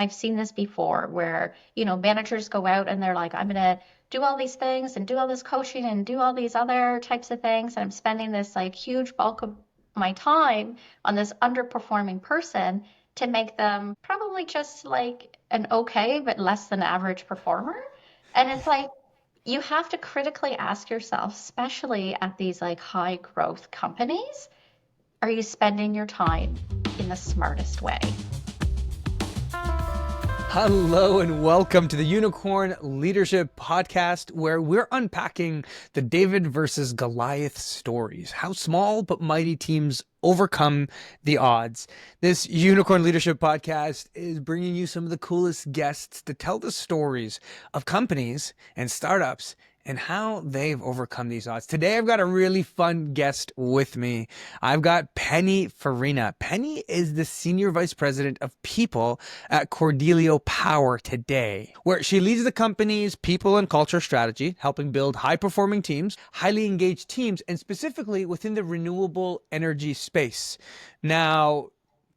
I've seen this before where, managers go out and they're like, I'm going to do all these things and do all this coaching and do all these other types of things. And I'm spending this like huge bulk of my time on this underperforming person to make them probably just like an okay, but less than average performer. And it's like, you have to critically ask yourself, especially at these like high growth companies, are you spending your time in the smartest way? Hello and welcome to the Unicorn Leadership Podcast, where we're unpacking the David versus Goliath stories, how small but mighty teams overcome the odds. This Unicorn Leadership Podcast is bringing you some of the coolest guests to tell the stories of companies and startups and how they've overcome these odds. Today, I've got a really fun guest with me. I've got Penny Farinha. Penny is the Senior Vice President of People at Cordelio Power today, where she leads the company's people and culture strategy, helping build high-performing teams, highly engaged teams, and specifically within the renewable energy space. Now,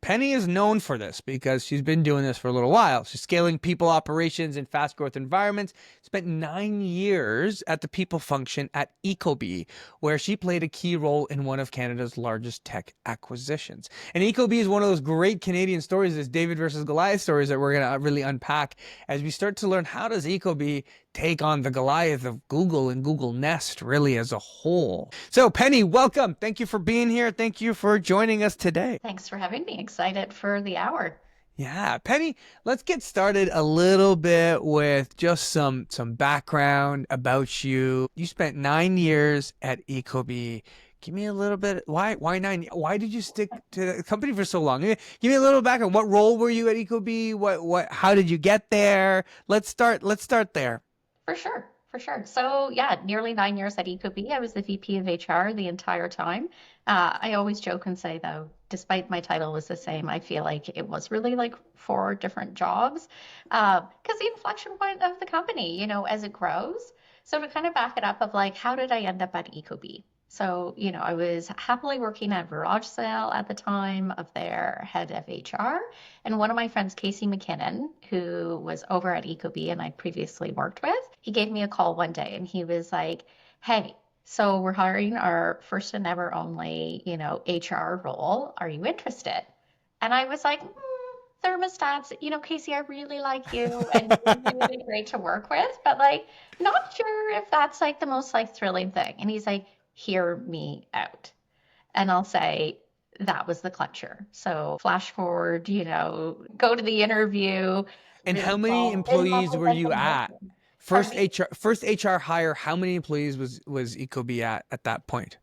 Penny is known for this because she's been doing this for a little while. She's scaling people operations in fast growth environments, spent 9 years at the people function at Ecobee, where she played a key role in one of Canada's largest tech acquisitions. And Ecobee is one of those great Canadian stories, this David versus Goliath stories that we're going to really unpack as we start to learn how does Ecobee take on the Goliath of Google and Google Nest really as a whole. So Penny, welcome. Thank you for being here. Thank you for joining us today. Thanks for having me. Excited for the hour. Yeah, Penny, let's get started a little bit with just some background about you. You spent 9 years at Ecobee. Give me a little bit. Why 9? Why did you stick to the company for so long? Give me a little background. What role were you at Ecobee? How did you get there? Let's start there. For sure. For sure. So, yeah, nearly 9 years at Ecobee. I was the VP of HR the entire time. I always joke and say, though, despite my title was the same, I feel like it was really like four different jobs because the inflection point of the company, as it grows. So, to kind of back it up, of like, how did I end up at Ecobee? So, I was happily working at Virage Sale at the time of their head of HR. And one of my friends, Casey McKinnon, who was over at Ecobee and I'd previously worked with, he gave me a call one day and he was like, hey, so we're hiring our first and ever only, HR role. Are you interested? And I was like, thermostats, Casey, I really like you and you're really great to work with, but like, not sure if that's like the most like thrilling thing. And he's like, hear me out. And I'll say, that was the clincher. So flash forward, go to the interview, And really how many fall in love employees with were it you and miss at? it. Pardon First me? HR hire, how many employees was Ecobee at that point?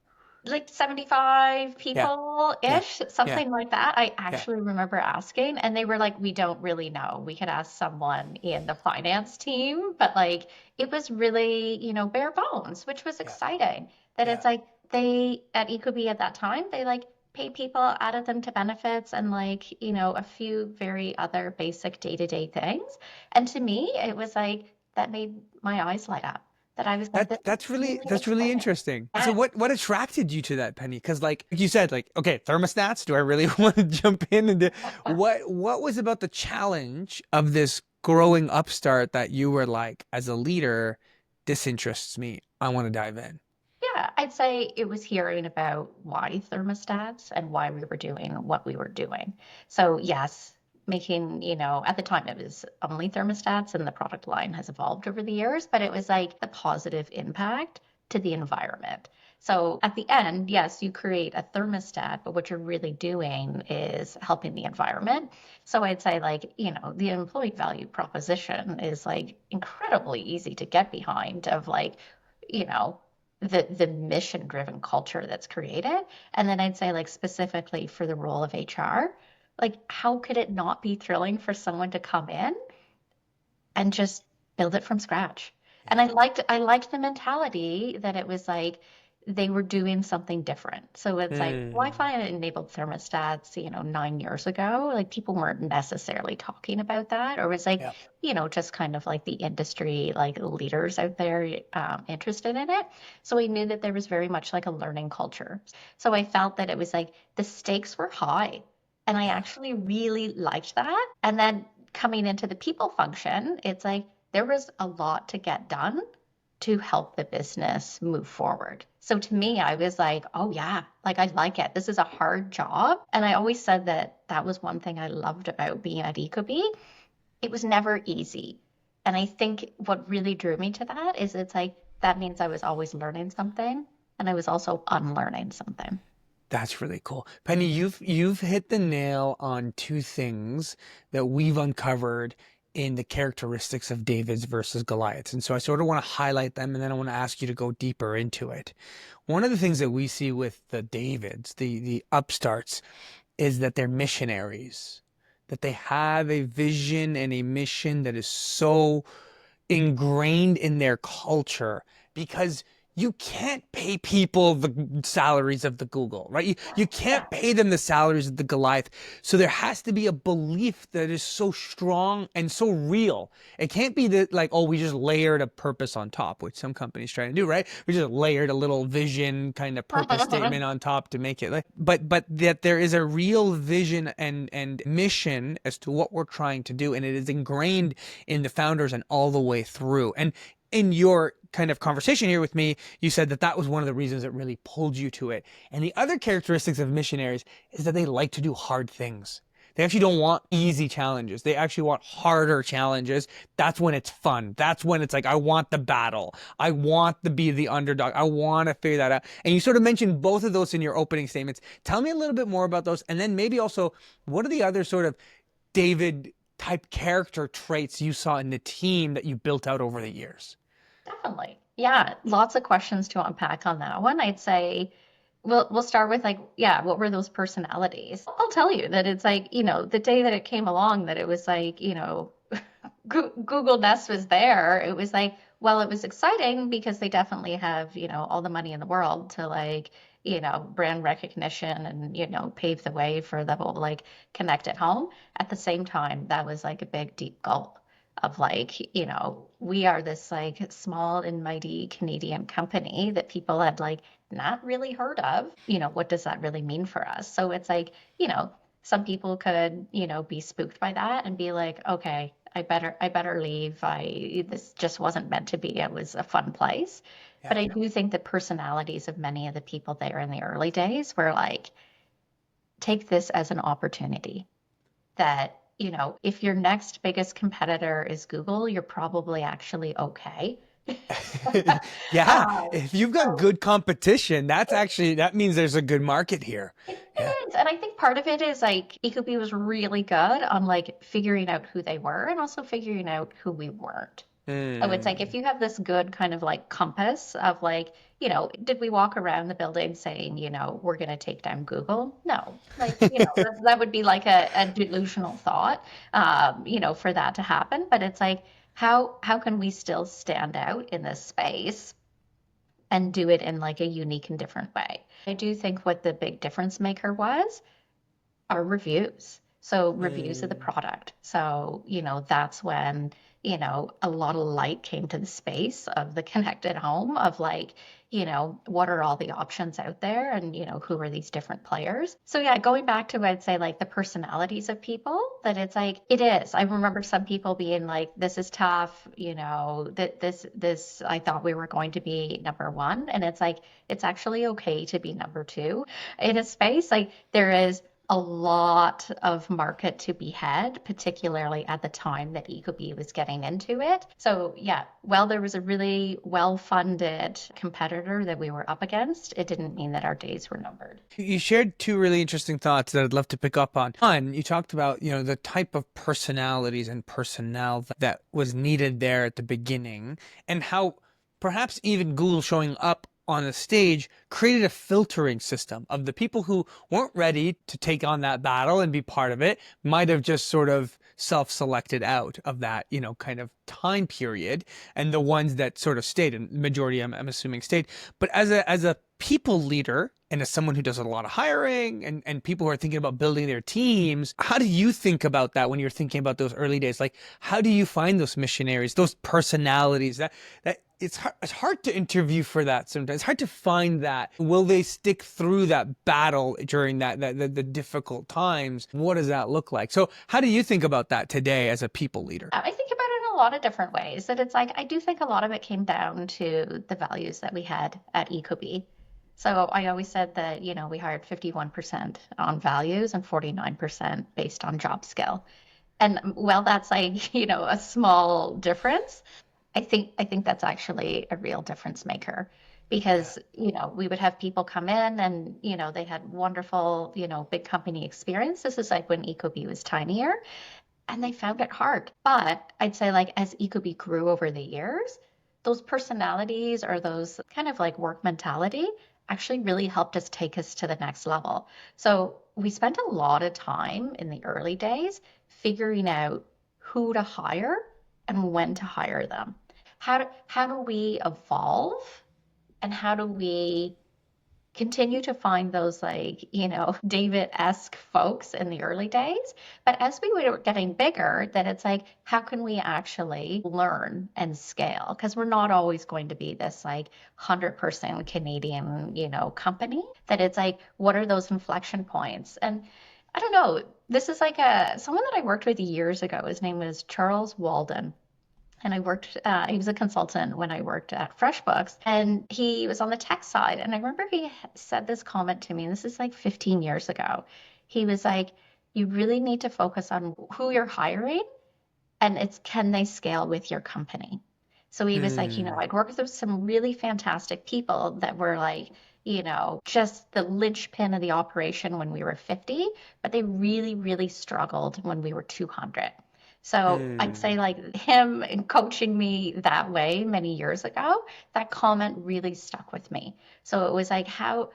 Like 75 Yeah, yeah, people-ish, yeah, something like that. I yeah, actually remember asking, and they were like, we don't really know. We could ask someone in the finance team, but like it was really, bare bones, which was yeah, exciting. That yeah. it's like they at Ecobee at that time, they like paid people, added them to benefits and like, a few very other basic day-to-day things. And to me, it was like that made my eyes light up. That I was like, That this is that's really really that's really exciting. interesting. So Yeah. what attracted you to that, Penny? Because like you said, like okay, thermostats. Do I really want to jump in and do, what was about the challenge of this growing upstart that you were like, as a leader, this interests me. I want to dive in. Yeah, I'd say it was hearing about why thermostats and why we were doing what we were doing. So, yes, making, at the time it was only thermostats and the product line has evolved over the years, but it was like the positive impact to the environment. So, at the end, yes, you create a thermostat, but what you're really doing is helping the environment. So, I'd say, like, the employee value proposition is like incredibly easy to get behind, of like, you know, the mission driven culture that's created. And then I'd say like specifically for the role of HR, like how could it not be thrilling for someone to come in and just build it from scratch? And Yeah. I liked the mentality that it was like they were doing something different. So it's like Hmm. Wi-Fi enabled thermostats, 9 years ago, like people weren't necessarily talking about that, or was like, Yeah. just kind of like the industry, like leaders out there interested in it. So I knew that there was very much like a learning culture. So I felt that it was like the stakes were high. And I Yeah. actually really liked that. And then coming into the people function, it's like there was a lot to get done to help the business move forward. So to me, I was like, oh yeah, like I like it. This is a hard job. And I always said that that was one thing I loved about being at Ecobee. It was never easy. And I think what really drew me to that is it's like that means I was always learning something and I was also unlearning something. That's really cool. Penny, you've hit the nail on two things that we've uncovered in the characteristics of Davids versus Goliaths. And so I sort of want to highlight them and then I want to ask you to go deeper into it. One of the things that we see with the Davids, the upstarts, is that they're missionaries, that they have a vision and a mission that is so ingrained in their culture because you can't pay people the salaries of the Google, right? You Yeah. can't pay them the salaries of the Goliath. So there has to be a belief that is so strong and so real. It can't be that like, oh, we just layered a purpose on top, which some companies try to do, right? We just layered a little vision kind of purpose statement on top to make it like, but that there is a real vision and mission as to what we're trying to do. And it is ingrained in the founders and all the way through. And in your kind of conversation here with me, you said that that was one of the reasons that really pulled you to it. And the other characteristics of missionaries is that they like to do hard things. They actually don't want easy challenges. They actually want harder challenges. That's when it's fun. That's when it's like, I want the battle. I want to be the underdog. I want to figure that out. And you sort of mentioned both of those in your opening statements. Tell me a little bit more about those. And then maybe also, what are the other sort of David type character traits you saw in the team that you built out over the years? Definitely. Yeah, lots of questions to unpack on that one. I'd say we'll start with like, yeah, what were those personalities? I'll tell you that it's like, the day that it came along that it was like, Google Nest was there. It was like, well, it was exciting because they definitely have, all the money in the world to like, brand recognition and, pave the way for the whole like connected home. At the same time, that was like a big deep gulp of like, we are this like small and mighty Canadian company that people had like not really heard of. What does that really mean for us? So it's like, some people could, be spooked by that and be like, okay, I better leave. This just wasn't meant to be. It was a fun place. Yeah. But I do think the personalities of many of the people there in the early days were like, take this as an opportunity that, if your next biggest competitor is Google, you're probably actually okay. Yeah, Um, if you've got so good competition, that means there's a good market here. it Yeah. is. And I think part of it is like Ecobee was really good on like figuring out who they were and also figuring out who we weren't. So it's like if Mm. you have this good kind of like compass of like, did we walk around the building saying, we're going to take down Google? No. Like, that would be like a delusional thought, for that to happen. But it's like, how can we still stand out in this space and do it in like a unique and different way? I do think what the big difference maker was are reviews. So reviews of the Mm. product. So, that's when, a lot of light came to the space of the connected home of like, what are all the options out there and, who are these different players? So yeah, going back to, I'd say like the personalities of people that it's like, it is. I remember some people being like, this is tough, that this, I thought we were going to be number one. And it's like, it's actually okay to be number two in a space. Like there is a lot of market to be had, particularly at the time that Ecobee was getting into it. So yeah, while there was a really well-funded competitor that we were up against, it didn't mean that our days were numbered. You shared two really interesting thoughts that I'd love to pick up on. One, you talked about, the type of personalities and personnel that was needed there at the beginning and how perhaps even Google showing up on the stage created a filtering system of the people who weren't ready to take on that battle and be part of it, might have just sort of self-selected out of that, kind of time period, and the ones that sort of stayed, and majority I'm assuming stayed. But as a people leader and as someone who does a lot of hiring and people who are thinking about building their teams, how do you think about that when you're thinking about those early days? Like, how do you find those missionaries, those personalities that it's hard to interview for that sometimes. It's hard to find that. Will they stick through that battle during the difficult times? What does that look like? So how do you think about that today as a people leader? I think about it in a lot of different ways. That it's like I do think a lot of it came down to the values that we had at Ecobee. So I always said that, we hired 51% on values and 49% based on job skill. And well, that's like, a small difference. I think that's actually a real difference maker Yeah. because, we would have people come in and, they had wonderful, big company experience. This is like when Ecobee was tinier and they found it hard. But I'd say like as Ecobee grew over the years, those personalities or those kind of like work mentality actually really helped us take us to the next level. So we spent a lot of time in the early days figuring out who to hire and when to hire them. How do we evolve and how do we continue to find those like, David-esque folks in the early days. But as we were getting bigger, then it's like, how can we actually learn and scale? Because we're not always going to be this like 100% Canadian, company. That it's like, what are those inflection points? And I don't know. This is like someone that I worked with years ago. His name was Charles Walden. And he was a consultant when I worked at FreshBooks, and he was on the tech side. And I remember he said this comment to me, and this is like 15 years ago. He was like, you really need to focus on who you're hiring and it's can they scale with your company. So he was like, Mm, I'd worked with some really fantastic people that were like, just the linchpin of the operation when we were 50, but they really, really struggled when we were 200. So I'd say mm. like him and coaching me that way many years ago, that comment really stuck with me. So it was like how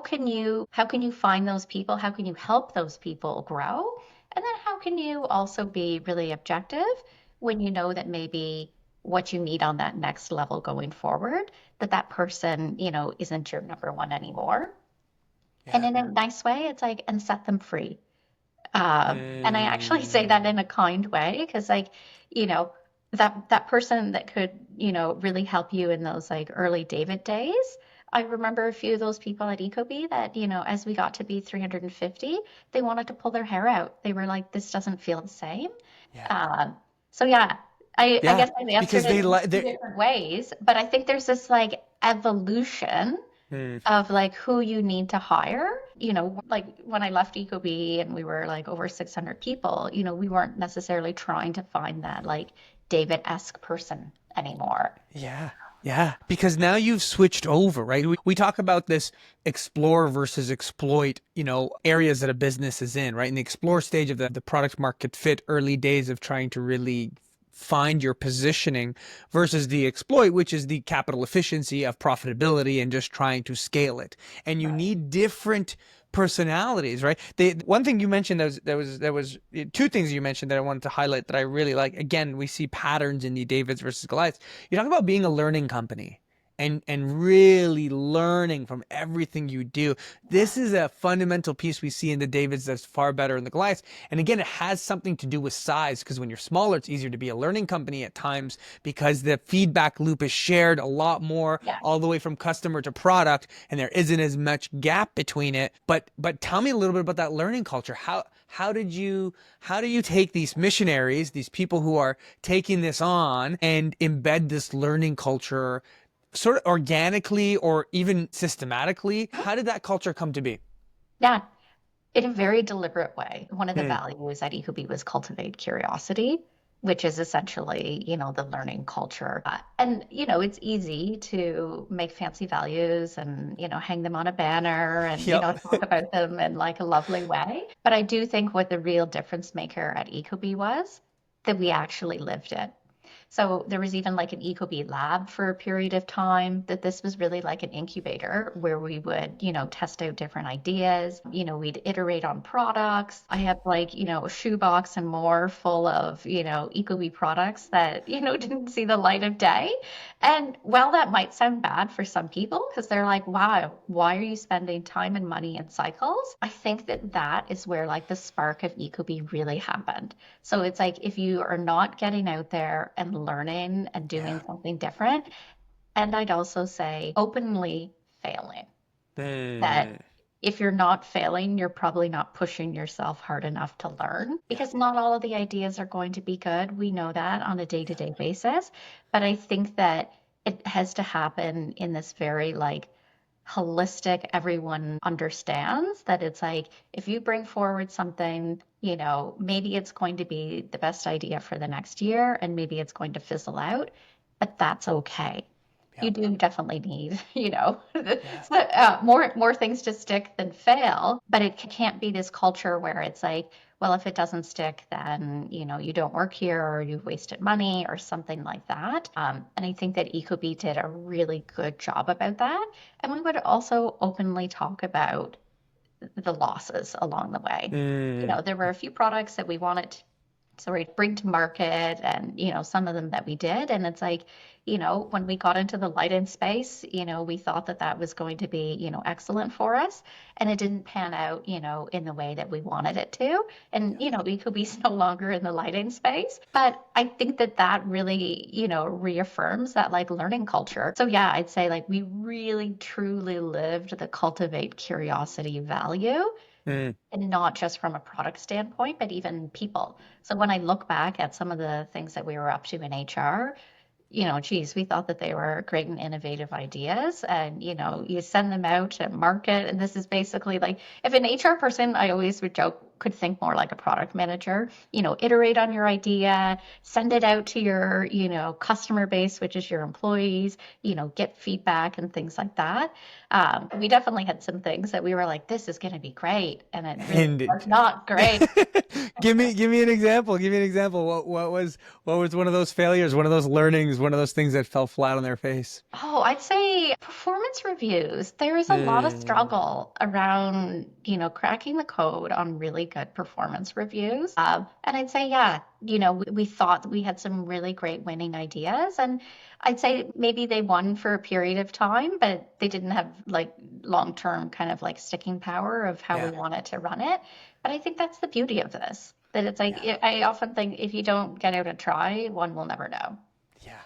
can you find those people? How can you help those people grow? And then how can you also be really objective when you know that maybe what you need on that next level going forward, that person, isn't your number one anymore. And Yeah. in a nice way, it's like, and set them free. And I actually say that in Mm. a kind way because, like, you know, that person that could, really help you in those like early David days. I remember a few of those people at Ecobee that, as we got to be 350, they wanted to pull their hair out. They were like, this doesn't feel the same. Yeah. Um, so yeah, I Yeah. guess I've answered Because it they in like two they. different ways, but I think there's this like evolution Mm. of like who you need to hire. Like when I left Ecobee and we were like over 600 people, we weren't necessarily trying to find that like David-esque person anymore. Yeah. Yeah. Because now you've switched over, right? We talk about this explore versus exploit, areas that a business is in, right? In the explore stage of the product market fit, early days of trying to really find your positioning versus the exploit, which is the capital efficiency of profitability and just trying to scale it. And you Right. need different personalities, right? One thing you mentioned, there was two things you mentioned that I wanted to highlight that I really like. Again, we see patterns in the Davids versus Goliaths. You talk about being a learning company and really learning from everything you do. Yeah. This is a fundamental piece we see in the Davids that's far better in the Goliaths. And again, it has something to do with size because when you're smaller, it's easier to be a learning company at times because the feedback loop is shared a lot more Yeah. all the way from customer to product and there isn't as much gap between it. But tell me a little bit about that learning culture. How do you take these missionaries, these people who are taking this on and embed this learning culture sort of organically or even systematically? How did that culture come to be? Yeah. In a very deliberate way. One of the Hmm. values at Ecobee was cultivate curiosity, which is essentially, the learning culture. And, it's easy to make fancy values and, hang them on a banner and, Yep. talk about them in like a lovely way. But I do think what the real difference maker at Ecobee was that we actually lived it. So there was even like an Ecobee lab for a period of time that this was really like an incubator where we would, test out different ideas. We'd iterate on products. I had like, a shoebox and more full of, Ecobee products that, didn't see the light of day. And while that might sound bad for some people, because they're like, wow, why are you spending time and money in cycles? I think that that is where like the spark of Ecobee really happened. So it's like if you are not getting out there and learning and Yeah. doing something different, and I'd also say openly failing, that Mm, if you're not failing, you're probably not pushing yourself hard enough to learn yeah. because not all of the ideas are going to be good. We know that on a Yeah. day-to-day basis. But I think that it has to happen in this very like holistic, everyone understands that it's like if you bring forward something, maybe it's going to be the best idea for the next year and maybe it's going to fizzle out, but that's okay. Yeah. You do definitely need, Yeah. more things to stick than fail, but it can't be this culture where it's like, well, if it doesn't stick, then you don't work here or you've wasted money or something like that. And I think that Ecobee did a really good job about that. And we would also openly talk about the losses along the way. Mm, There were a few products that we wanted so we bring to market and some of them that we did, and it's like when we got into the light-in space, we thought that that was going to be excellent for us, and it didn't pan out in the way that we wanted it to. And yeah. we could be no longer in the lighting space, but I think that that really reaffirms that like learning culture. So yeah, I'd say like we really truly lived the cultivate curiosity value, Mm, and not just from a product standpoint, but even people. So when I look back at some of the things that we were up to in HR, geez, we thought that they were great and innovative ideas. And, you send them out to market. And this is basically like if an HR person, I always would joke, could think more like a product manager, iterate on your idea, send it out to your, customer base, which is your employees, get feedback and things like that. We definitely had some things that we were like, this is going to be great. And it really and was not great. give me an example. Give me an example. What was one of those failures, one of those learnings, one of those things that fell flat on their face? Oh, I'd say performance reviews. There is a lot of Mm, struggle around, cracking the code on really good performance reviews. And I'd say, yeah, we thought that we had some really great winning ideas. And I'd say maybe they won for a period of time, but they didn't have like long-term kind of like sticking power of how we yeah. wanted to run it. But I think that's the beauty of this, that it's like, Yeah. I often think if you don't get out and try, one will never know. Yeah.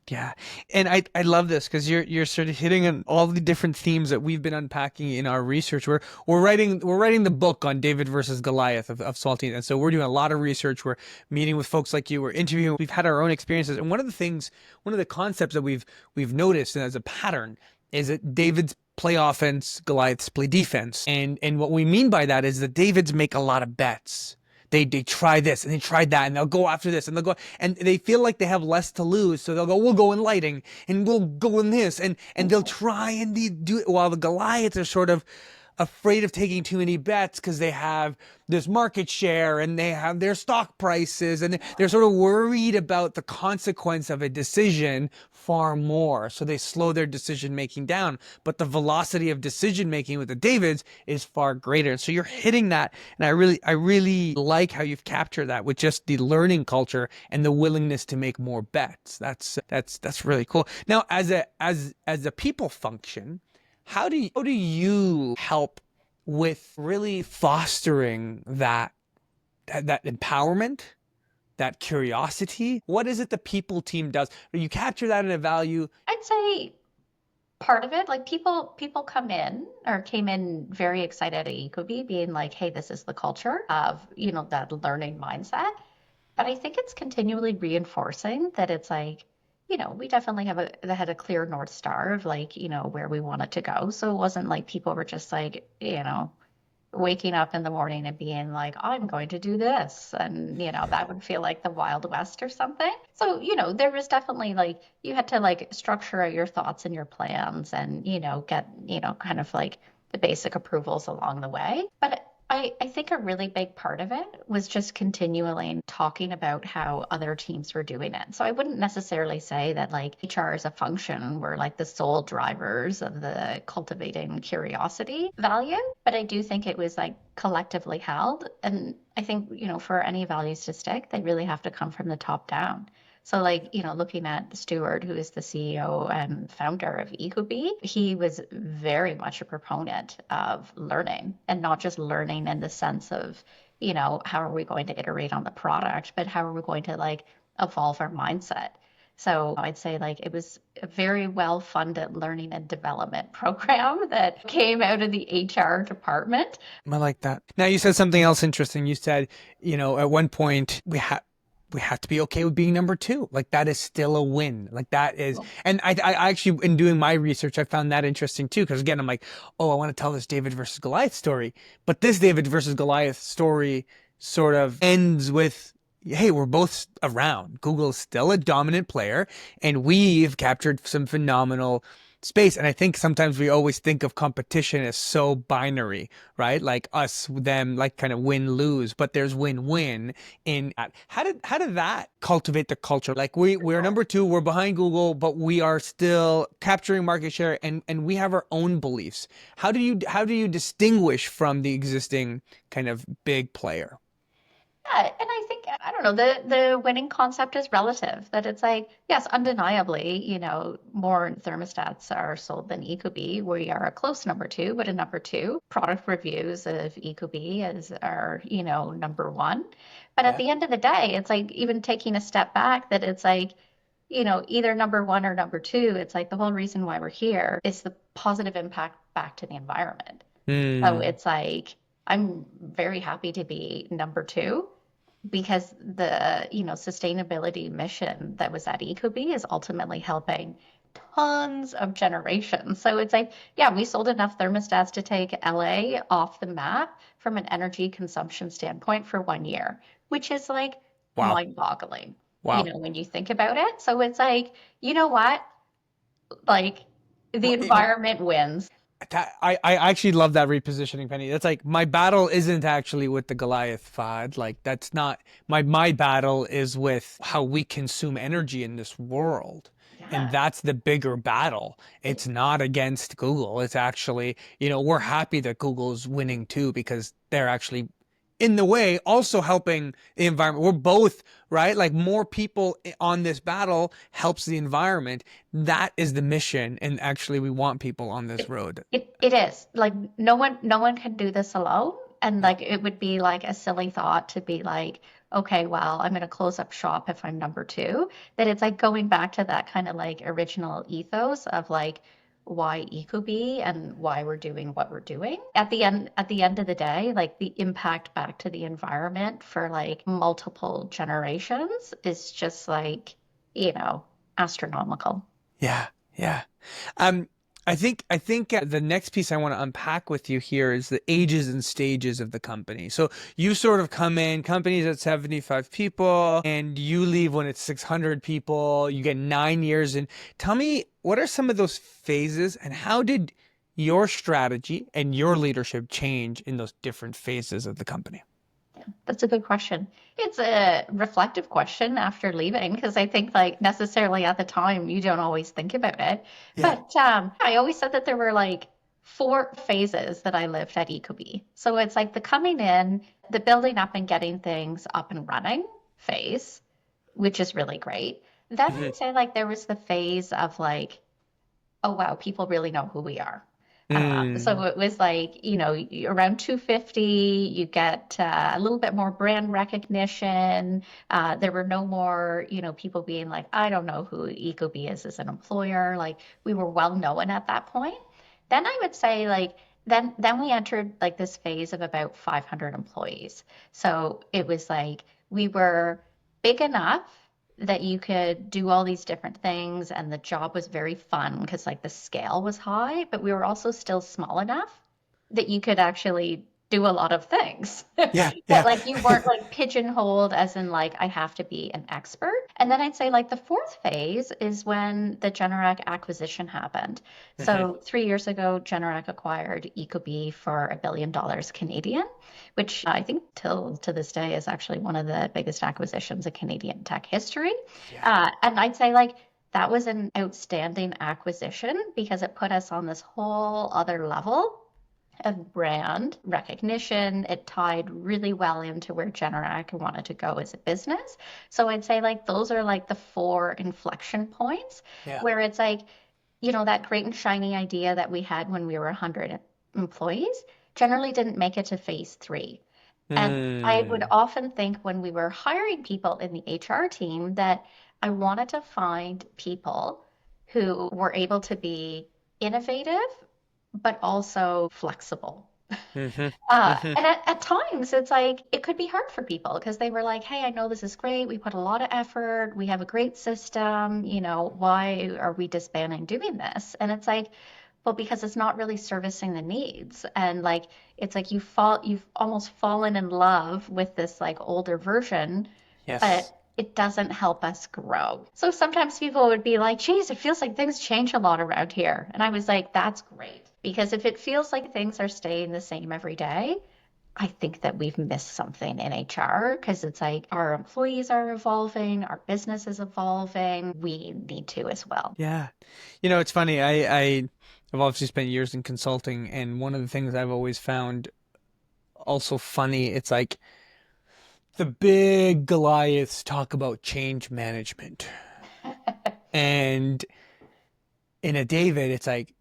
Yeah. And I love this because you're sort of hitting on all the different themes that we've been unpacking in our research. We're writing the book on David versus Goliath of Saltine. And so we're doing a lot of research. We're meeting with folks like you, we're interviewing, we've had our own experiences. And one of the concepts that we've noticed as a pattern is that David's play offense, Goliath's play defense. And what we mean by that is that David's make a lot of bets. They try this and they tried that and they'll go after this and they'll go and they feel like they have less to lose, so they'll go, we'll go in lighting and we'll go in this and they'll try and do it, while the Goliaths are sort of afraid of taking too many bets because they have this market share and they have their stock prices and they're sort of worried about the consequence of a decision far more. So they slow their decision making down. But the velocity of decision making with the Davids is far greater. So you're hitting that. And I really like how you've captured that with just the learning culture and the willingness to make more bets. That's really cool. Now, as a people function, how do you help with really fostering that empowerment, that curiosity? What is it the people team does? You capture that in a value. I'd say part of it, like people come in or came in very excited at Ecobee, being like, hey, this is the culture of, that learning mindset. But I think it's continually reinforcing that it's like, we definitely had a clear North Star of like, where we wanted to go. So it wasn't like people were just like, waking up in the morning and being like, I'm going to do this. And, that would feel like the Wild West or something. So, there was definitely like, you had to like structure out your thoughts and your plans and, get, kind of like the basic approvals along the way. But I think a really big part of it was just continually talking about how other teams were doing it. So I wouldn't necessarily say that like HR as a function were like the sole drivers of the cultivating curiosity value, but I do think it was like collectively held. And I think, for any values to stick, they really have to come from the top down. So, like, looking at Stuart, who is the CEO and founder of Ecobee, he was very much a proponent of learning and not just learning in the sense of, how are we going to iterate on the product, but how are we going to like evolve our mindset. So I'd say like it was a very well funded learning and development program that came out of the HR department. I like that. Now you said something else interesting. You said, at one point we have to be okay with being number two. Like that is still a win. Like that is, and I actually, in doing my research, I found that interesting too. Cause again, I'm like, oh, I want to tell this David versus Goliath story, but this David versus Goliath story sort of ends with, hey, we're both around. Google's still a dominant player and we've captured some phenomenal space. And I think sometimes we always think of competition as so binary, right? Like us, them, like kind of win lose, but there's win-win in that. How did that cultivate the culture? Like we're number two, we're behind Google, but we are still capturing market share and we have our own beliefs. How do you distinguish from the existing kind of big player? Yeah, and I think I don't know, the winning concept is relative. That it's like, yes, undeniably, more thermostats are sold than Ecobee. We are a close number two, but a number two. Product reviews of Ecobee is our, number one. But at Yeah. the end of the day, it's like even taking a step back, that it's like, either number one or number two, it's like the whole reason why we're here is the positive impact back to the environment. So Hmm. it's like I'm very happy to be number two because the sustainability mission that was at Ecobee is ultimately helping tons of generations. So it's like, yeah, we sold enough thermostats to take LA off the map from an energy consumption standpoint for 1 year, which is like Wow. mind-boggling, Wow. when you think about it. So it's like, you know what? Like the It- environment wins. I actually love that repositioning, Penny. That's like my battle isn't actually with the Goliath Fahd. Like that's not my battle is with how we consume energy in this world. And Yeah. that's the bigger battle. It's not against Google. It's actually, we're happy that Google's winning too because they're actually in the way also helping the environment. We're both, right? Like more people on this battle helps the environment. That is the mission. And actually we want people on this road. It is like no one can do this alone. And Yeah. like it would be like a silly thought to be like, okay, well, I'm going to close up shop if I'm number two. That it's like going back to that kind of like original ethos of like why Ecobee and why we're doing what we're doing. At the end of the day, like the impact back to the environment for like multiple generations is just like, astronomical. Yeah, yeah. Um, I think the next piece I want to unpack with you here is the ages and stages of the company. So you sort of come in, company's at 75 people, and you leave when it's 600 people. You get 9 years in. Tell me, what are some of those phases, and how did your strategy and your leadership change in those different phases of the company? That's a good question. It's a reflective question after leaving because I think like necessarily at the time you don't always think about it. Yeah. But I always said that there were like four phases that I lived at Ecobee. So it's like the coming in, the building up and getting things up and running phase, which is really great. Then Mhm. I'd say like there was the phase of like, oh wow, people really know who we are. So Mm. it was like, around 250, you get a little bit more brand recognition. There were no more, people being like, I don't know who Ecobee is as an employer. Like we were well known at that point. Then I would say like, then we entered like this phase of about 500 employees. So it was like we were big enough that you could do all these different things and the job was very fun because like the scale was high, but we were also still small enough that you could actually do a lot of things. Yeah, That yeah. like you weren't like pigeonholed as in like I have to be an expert. And then I'd say like the fourth phase is when the Generac acquisition happened. Hmm. So 3 years ago, Generac acquired Ecobee for $1 billion Canadian, which I think till to this day is actually one of the biggest acquisitions in Canadian tech history. Yeah. And I'd say like that was an outstanding acquisition because it put us on this whole other level of brand recognition. It tied really well into where Generac wanted to go as a business. So I'd say like those are like the four inflection points Yeah. where it's like, that great and shiny idea that we had when we were 100 employees generally didn't make it to phase three. And I would Mm. often think when we were hiring people in the HR team that I wanted to find people who were able to be innovative, but also flexible. Hmm. Hmm. And at times, it's like it could be hard for people because they were like, hey, I know this is great. We put a lot of effort. We have a great system. Why are we disbanding doing this? And it's like, well, because it's not really servicing the needs. And like, it's like you've almost fallen in love with this like older version, but Yes. it doesn't help us grow. So sometimes people would be like, geez, it feels like things change a lot around here. And I was like, that's great. Because if it feels like things are staying the same every day, I think that we've missed something in HR because it's like our employees are evolving, our business is evolving. We need to as well. Yeah. It's funny. I've obviously spent years in consulting, and one of the things I've always found also funny, it's like the big Goliaths talk about change management. And in a David, it's like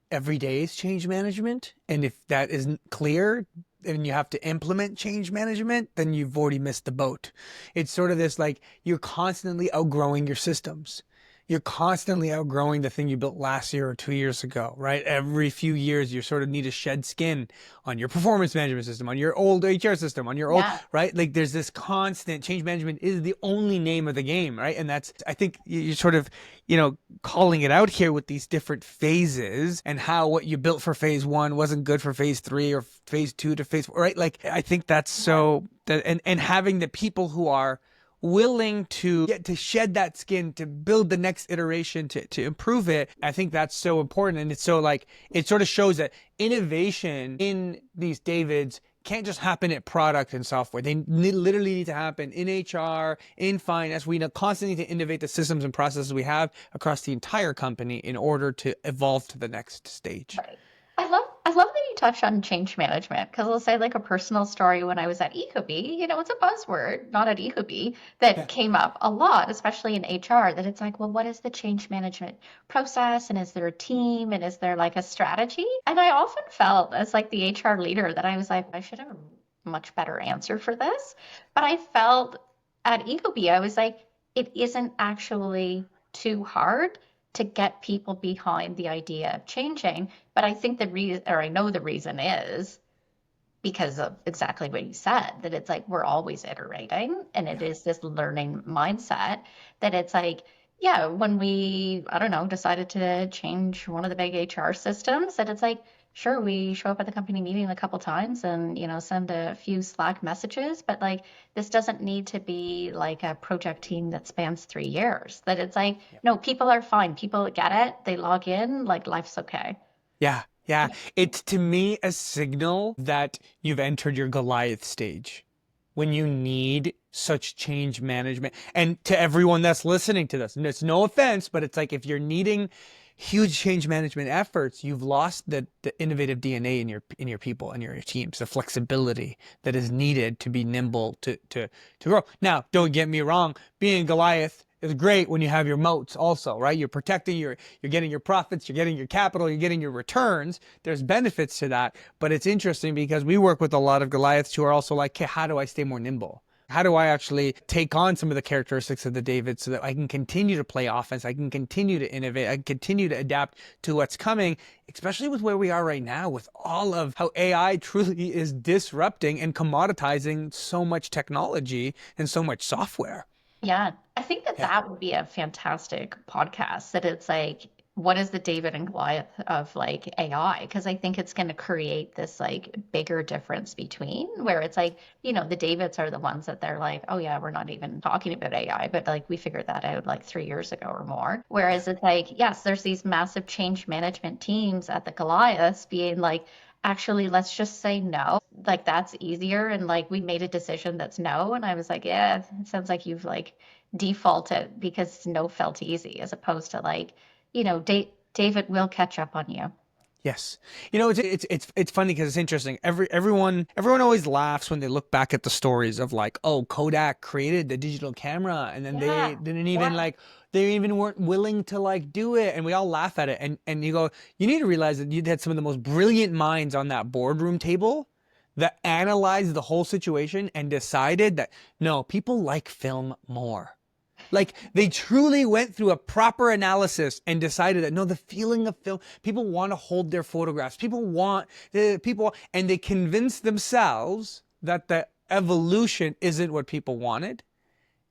every day is change management. And if that isn't clear, and you have to implement change management, then you've already missed the boat. It's sort of this like you're constantly outgrowing your systems. You're constantly outgrowing the thing you built last year or 2 years ago, right? Every few years, you sort of need to shed skin on your performance management system, on your old HR system, on your old, Yeah. right? Like there's this constant change management is the only name of the game, right? And that's, I think you're sort of, calling it out here with these different phases and how what you built for phase one wasn't good for phase three or phase two to phase four, right? Like I think that's so that, and having the people who are willing to get to shed that skin to build the next iteration to improve it. I think that's so important. And it's so like, it sort of shows that innovation in these Davids can't just happen at product and software. They literally need to happen in HR, in finance. We constantly need to innovate the systems and processes we have across the entire company in order to evolve to the next stage. Right. I love that you touched on change management because I'll say like a personal story when I was at Ecobee, it's a buzzword, not at Ecobee, that Yeah. came up a lot, especially in HR, that it's like, well, what is the change management process? And is there a team? And is there like a strategy? And I often felt as like the HR leader that I was like, I should have a much better answer for this. But I felt at Ecobee, I was like, it isn't actually too hard to get people behind the idea of changing. But I think the reason, or I know the reason is because of exactly what you said, that it's like we're always iterating and it Yeah. is this learning mindset that it's like, yeah, when we, I don't know, decided to change one of the big HR systems, that it's like, sure, we show up at the company meeting a couple times and, send a few Slack messages, but like this doesn't need to be like a project team that spans 3 years. That it's like, Yeah. no, people are fine. People get it. They log in, like life's okay. Yeah, yeah. It's to me a signal that you've entered your Goliath stage when you need such change management. And to everyone that's listening to this, and it's no offense, but it's like if you're needing huge change management efforts, you've lost the innovative DNA in your people and your teams, the flexibility that is needed to be nimble to grow. Now, don't get me wrong, being Goliath is great when you have your moats also, right? You're protecting you're getting your profits, you're getting your capital, you're getting your returns. There's benefits to that. But it's interesting because we work with a lot of Goliaths who are also like, okay, how do I stay more nimble? How do I actually take on some of the characteristics of the David so that I can continue to play offense? I can continue to innovate. I can continue to adapt to what's coming, especially with where we are right now, with all of how AI truly is disrupting and commoditizing so much technology and so much software. Yeah, I think that Yeah. that would be a fantastic podcast. That it's like what is the David and Goliath of like AI? Because I think it's going to create this like bigger difference between where it's like, the Davids are the ones that they're like, oh yeah, we're not even talking about AI, but like we figured that out like 3 years ago or more. Yeah. Whereas it's like, yes, there's these massive change management teams at the Goliaths being like, actually, let's just say no. Like that's easier. And like we made a decision that's no. And I was like, yeah, it sounds like you've like defaulted because no felt easy as opposed to like, David will catch up on you. Yes. It's funny because it's interesting. Everyone always laughs when they look back at the stories of like, oh, Kodak created the digital camera and then they Yeah, didn't even yeah, like they even weren't willing to like do it, and we all laugh at it, and you go, you need to realize that you had some of the most brilliant minds on that boardroom table that analyzed the whole situation and decided that no, people like film more. Like they truly went through a proper analysis and decided that no, the feeling of film, people want to hold their photographs. And they convinced themselves that the evolution isn't what people wanted.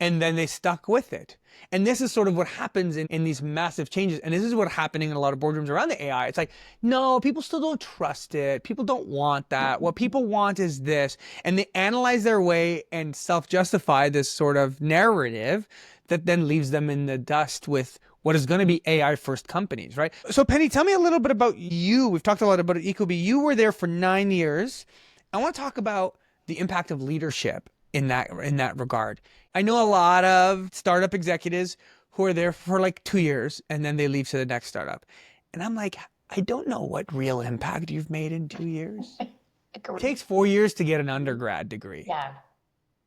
And then they stuck with it. And this is sort of what happens in these massive changes. And this is what's happening in a lot of boardrooms around the AI. It's like, no, people still don't trust it. People don't want that. What people want is this. And they analyze their way and self-justify this sort of narrative that then leaves them in the dust with what is going to be AI first companies, right? So Penny, tell me a little bit about you. We've talked a lot about Ecobee. You were there for 9 years. I want to talk about the impact of leadership in that regard. I know a lot of startup executives who are there for like 2 years and then they leave to the next startup. And I'm like, I don't know what real impact you've made in 2 years. It agree. takes 4 years to get an undergrad degree. Yeah.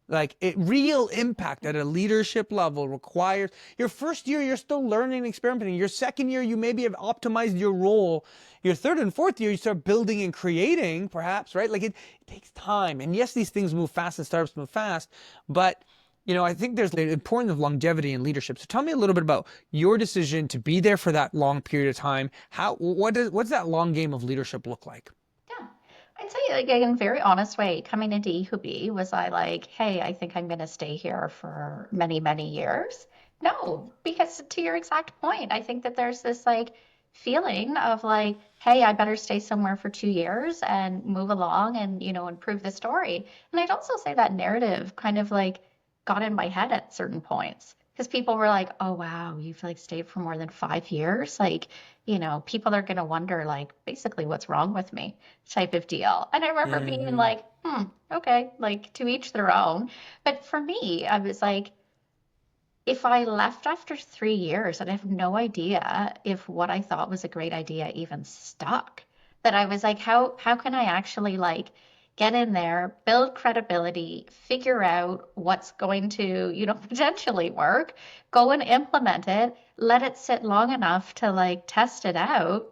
Like real impact at a leadership level requires your first year, you're still learning and experimenting. Your second year, you maybe have optimized your role. Your third and fourth year, you start building and creating, perhaps, right? Like it takes time. And yes, these things move fast and startups move fast, but I think there's the importance of longevity in leadership. So tell me a little bit about your decision to be there for that long period of time. What's that long game of leadership look like? Yeah. I'd say like in a very honest way, coming into Ecobee, was I like, hey, I think I'm gonna stay here for many, many years? No, because to your exact point, I think that there's this like feeling of like, hey, I better stay somewhere for 2 years and move along and, improve the story. And I'd also say that narrative kind of like got in my head at certain points. Because people were like, oh wow, you've like stayed for more than 5 years. Like, people are gonna wonder like basically what's wrong with me type of deal. And I remember being Hmm. like, okay, like to each their own. But for me, I was like, if I left after 3 years, I'd have no idea if what I thought was a great idea even stuck. That I was like, how can I actually like get in there, build credibility, figure out what's going to, potentially work, go and implement it, let it sit long enough to like test it out,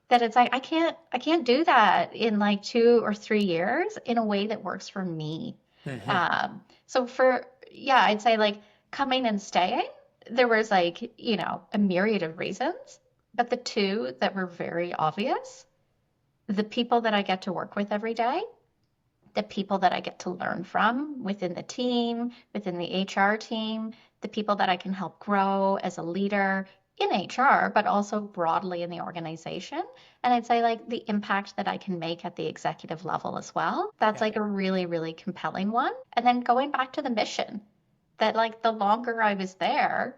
that it's like I can't do that in like 2 or 3 years in a way that works for me. Hmm. So yeah, I'd say like coming and staying, there was like, a myriad of reasons, but the two that were very obvious, the people that I get to work with every day, the people that I get to learn from within the team, within the HR team, the people that I can help grow as a leader in HR, but also broadly in the organization. And I'd say like the impact that I can make at the executive level as well. That's Yeah. like a really, really compelling one. And then going back to the mission, that like the longer I was there,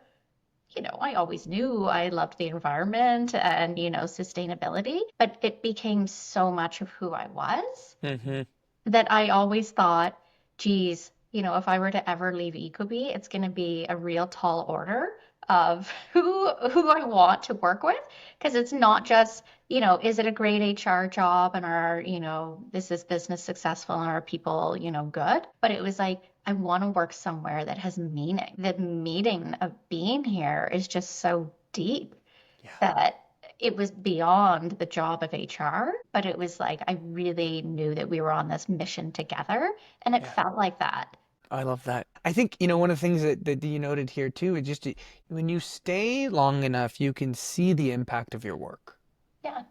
I always knew I loved the environment and, sustainability, but it became so much of who I was Hmm. that I always thought, geez, if I were to ever leave Ecobee, it's going to be a real tall order of who I want to work with, because it's not just, is it a great HR job and is this business successful and are people, good? But it was like I want to work somewhere that has meaning. The meaning of being here is just so deep Yeah. that it was beyond the job of HR, but it was like I really knew that we were on this mission together, and it Yeah. felt like that. I love that. I think, one of the things that you noted here too is just when you stay long enough, you can see the impact of your work. Yeah.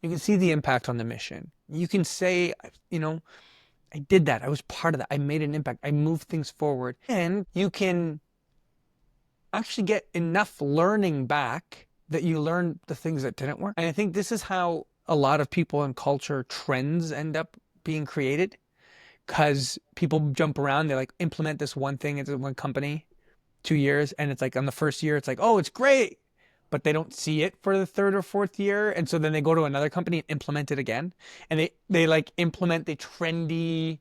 You can see the impact on the mission. You can say, you know, I did that. I was part of that. I made an impact. I moved things forward. And you can actually get enough learning back that you learn the things that didn't work. And I think this is how a lot of people and culture trends end up being created, because people jump around, they like implement this one thing into one company 2 years, and it's like on the first year it's like, oh, it's great, but they don't see it for the third or fourth year, and so then they go to another company and implement it again, and they like implement the trendy.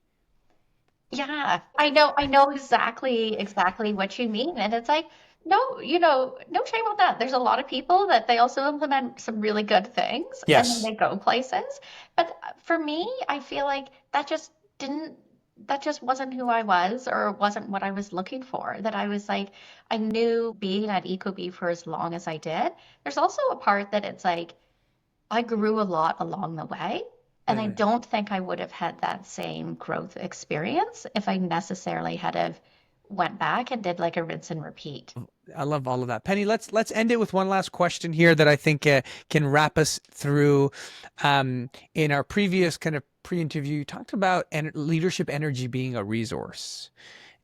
Yeah, I know exactly what you mean. And it's like, no, no shame on that. There's a lot of people that they also implement some really good things and then Yes. they go places. But for me, I feel like didn't, that just wasn't who I was or wasn't what I was looking for. That I was like, I knew being at Ecobee for as long as I did. There's also a part that it's like, I grew a lot along the way, and I Mm. don't think I would have had that same growth experience if I necessarily had have went back and did like a rinse and repeat. I love all of that. Penny, let's end it with one last question here that I think can wrap us through. In our previous kind of pre-interview, you talked about leadership energy being a resource,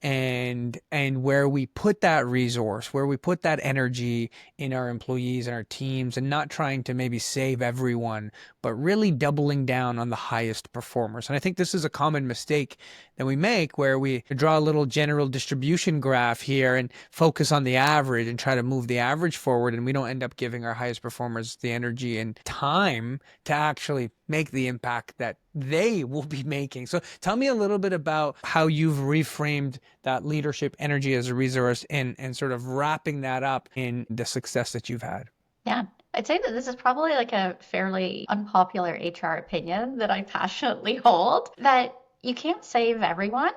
and where we put that resource, where we put that energy in our employees and our teams, and not trying to maybe save everyone, but really doubling down on the highest performers. And I think this is a common mistake that we make, where we draw a little general distribution graph here and focus on the average and try to move the average forward, and we don't end up giving our highest performers the energy and time to actually make the impact that they will be making. So tell me a little bit about how you've reframed that leadership energy as a resource, and sort of wrapping that up in the success that you've had. Yeah, I'd say that this is probably like a fairly unpopular HR opinion that I passionately hold, that you can't save everyone,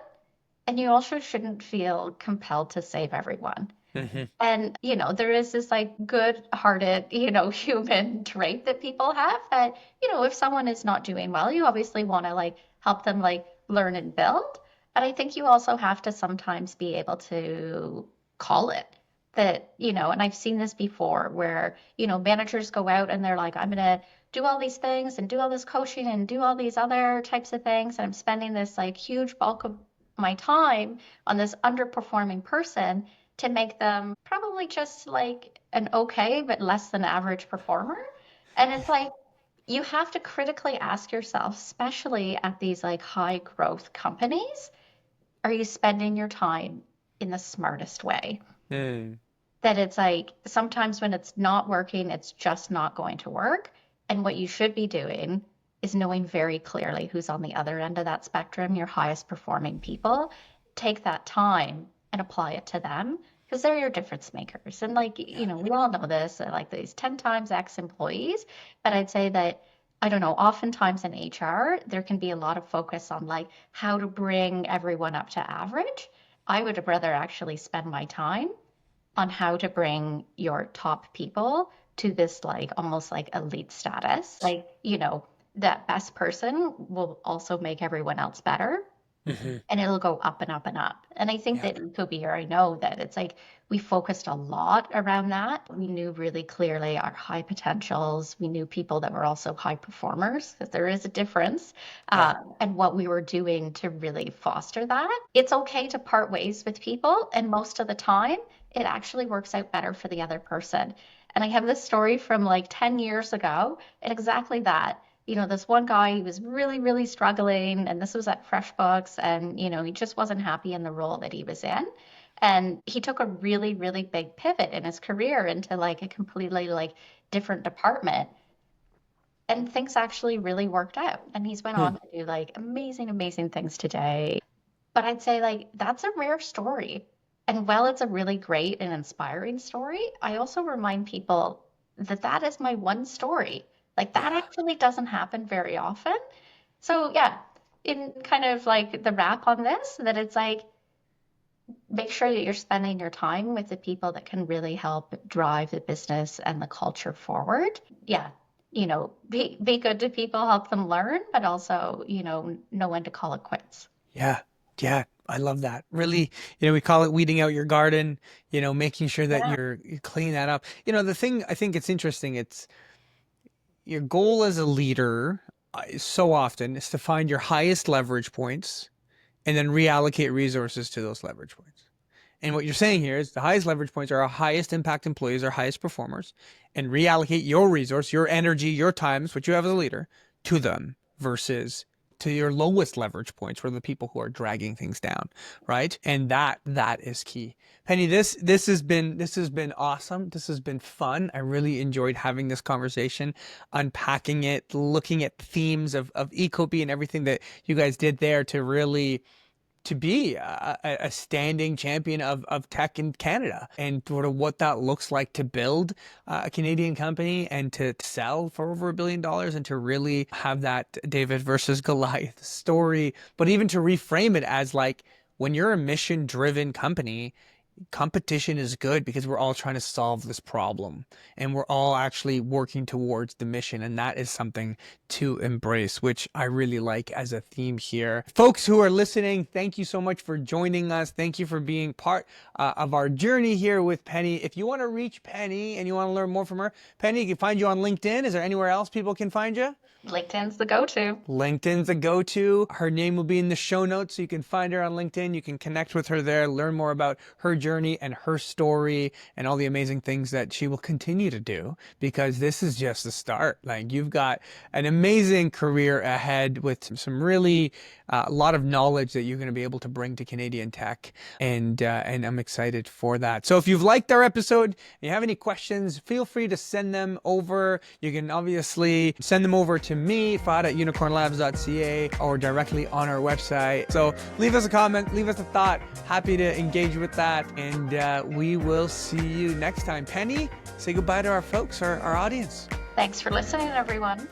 and you also shouldn't feel compelled to save everyone. Hmm. And, there is this like good-hearted, human trait that people have that, if someone is not doing well, you obviously want to like help them like learn and build. But I think you also have to sometimes be able to call it that, and I've seen this before where, managers go out and they're like, I'm going to do all these things and do all this coaching and do all these other types of things. And I'm spending this like huge bulk of my time on this underperforming person to make them probably just like an okay but less than average performer. And it's like you have to critically ask yourself, especially at these like high growth companies, are you spending your time in the smartest way? Mm. That it's like sometimes when it's not working, it's just not going to work. And what you should be doing is knowing very clearly who's on the other end of that spectrum, your highest performing people. Take that time and apply it to them because they're your difference makers. And like, we all know this, like these 10 times X employees. But I'd say that, I don't know, oftentimes in HR, there can be a lot of focus on like how to bring everyone up to average. I would rather actually spend my time on how to bring your top people to this like almost like elite status. Like, that best person will also make everyone else better Hmm. and it'll go up and up and up. And I think Yeah. that it could be here. I know that it's like we focused a lot around that. We knew really clearly our high potentials. We knew people that were also high performers, that there is a difference, Yeah. and what we were doing to really foster that. It's okay to part ways with people, and most of the time, it actually works out better for the other person. And I have this story from like 10 years ago, and exactly that. This one guy, he was really, really struggling, and this was at FreshBooks, and, he just wasn't happy in the role that he was in. And he took a really, really big pivot in his career into like a completely like different department. And things actually really worked out. And he's went on Hmm. to do like amazing, amazing things today. But I'd say like that's a rare story. And while it's a really great and inspiring story, I also remind people that that is my one story. Like that Yeah. actually doesn't happen very often. So yeah, in kind of like the wrap on this, that it's like make sure that you're spending your time with the people that can really help drive the business and the culture forward. Yeah, be good to people, help them learn, but also, know when to call it quits. Yeah. Yeah. I love that. Really, we call it weeding out your garden, making sure that Yeah. you clean that up. The thing, I think it's interesting, it's your goal as a leader, so often is to find your highest leverage points and then reallocate resources to those leverage points. And what you're saying here is the highest leverage points are our highest impact employees, our highest performers, and reallocate your resource, your energy, your times, what you have as a leader, to them versus to your lowest leverage points, where the people who are dragging things down, right? And that is key. Penny, this has been awesome. This has been fun. I really enjoyed having this conversation, unpacking it, looking at themes of Ecobee and everything that you guys did there to really to be a standing champion of tech in Canada, and sort of what that looks like to build a Canadian company and to sell for over $1 billion, and to really have that David versus Goliath story, but even to reframe it as like, when you're a mission driven company, competition is good because we're all trying to solve this problem and we're all actually working towards the mission. And that is something to embrace, which I really like as a theme here. Folks who are listening, thank you so much for joining us. Thank you for being part of our journey here with Penny. If you want to reach Penny and you want to learn more from her, Penny can find you on LinkedIn. Is there anywhere else people can find you? LinkedIn's the go-to. LinkedIn's a go-to. Her name will be in the show notes, so you can find her on LinkedIn. You can connect with her there, learn more about her journey and her story and all the amazing things that she will continue to do, because this is just the start. Like, you've got an amazing career ahead with some really a lot of knowledge that you're going to be able to bring to Canadian tech, and I'm excited for that. So if you've liked our episode and you have any questions, feel free to send them over. You can obviously send them over to me, Fahd at unicornlabs.ca, or directly on our website. So leave us a comment, leave us a thought. Happy to engage with that, and we will see you next time. Penny, say goodbye to our folks, our audience. Thanks for listening, everyone.